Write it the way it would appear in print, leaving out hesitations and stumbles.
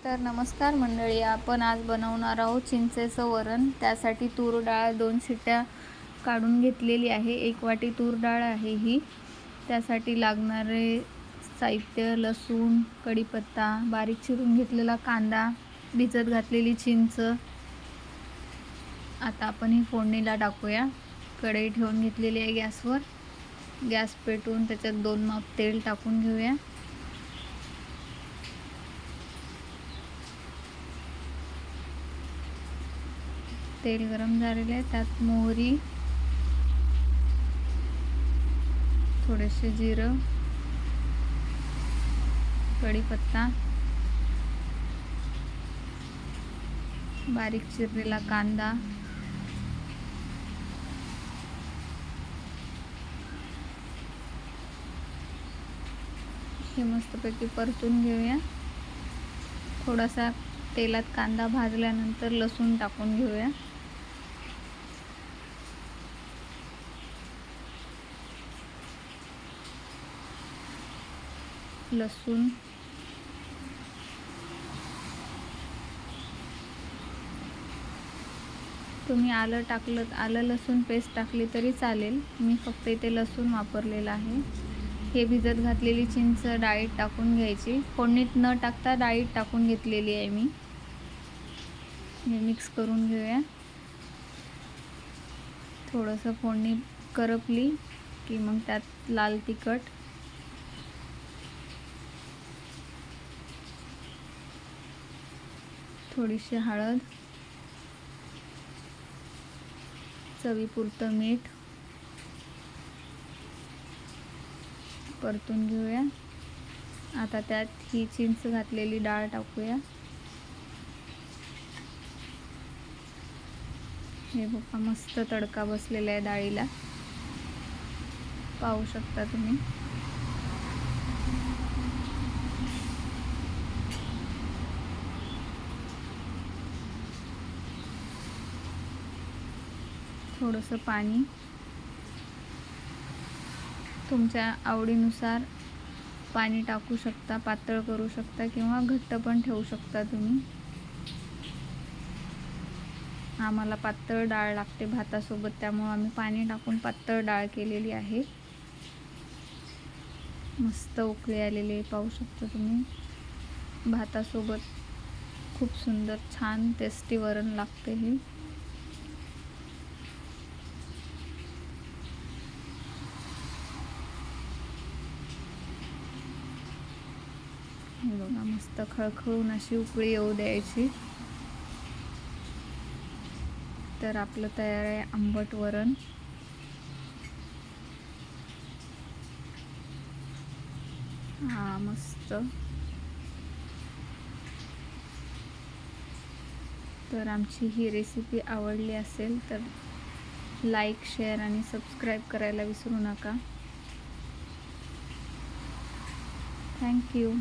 तर नमस्कार मंडळी, आपण आज बनवणार आहोत चिंचेचं वरण। त्यासाठी तूर डाळ 2 शिट्ट्या काढून घेतलेली आहे। 1 वाटी तूर डाळ आहे ही। त्यासाठी लागणारे साहित्य: लसूण, कढीपत्ता, बारीक चिरून घेतलेला कांदा, भिजत घातलेली चिंच। आता आपण ही फोडणीला टाकूया। कढई ठेवून घेतलेली आहे गॅसवर। गॅस पेटवून त्याच्यात 2 माप तेल टाकून घेऊया। तेल गरम झालेले आहे, त्यात मोहरी, थोडेसे जिरं, कढीपत्ता, बारीक चिरलेला कांदा, हे मस्तपैकी परतून घेऊया। थोडासा तेलात कांदा भाजल्यानंतर लसूण टाकून घेऊया। लसूण, तुम्ही आलं टाकलं, आलं लसूण पेस्ट टाकली तरी चालेल। मी फक्त इथे लसूण वापरलेला आहे। हे भिजत घातलेली चिंच डाळीत टाकून घ्यायची। फोडणीत न टाकता डाळीत टाकून घेतलेली आहे मी। हे मिक्स करून घेऊया। थोडंसं फोडणी करपली की मग त्यात लाल तिखट, थोडीशी हळद, चवीपुरतं मीठ परतून घेऊया। आता त्यात ही चिंच घातलेली डाळ टाकूया। हे बघा, मस्त तडका बसलेला आहे डाळीला, पाहू शकता तुम्ही। थोडंसं पाणी, तुमच्या आवडीनुसार पाणी टाकू शकता, पातळ करू शकता किंवा घट्ट पण ठेवू शकता तुम्ही। आम्हाला पातळ डाळ लागते भातासोबत, त्यामुळे आम्ही पाणी टाकून पातळ डाळ केलेली आहे। मस्त उकळी आलेली आहे, पाहू शकता तुम्ही। भातासोबत खूप सुंदर छान टेस्टी वरण लागते हे। हे बघा, मस्त खळखळून अशी उकळी येऊ द्यायची। तर आपलं तयार आहे आंबट वरण। मस्त। तर आमची ही रेसिपी आवडली असेल तर लाईक, शेअर आणि सबस्क्राईब करायला विसरू नका। थँक्यू।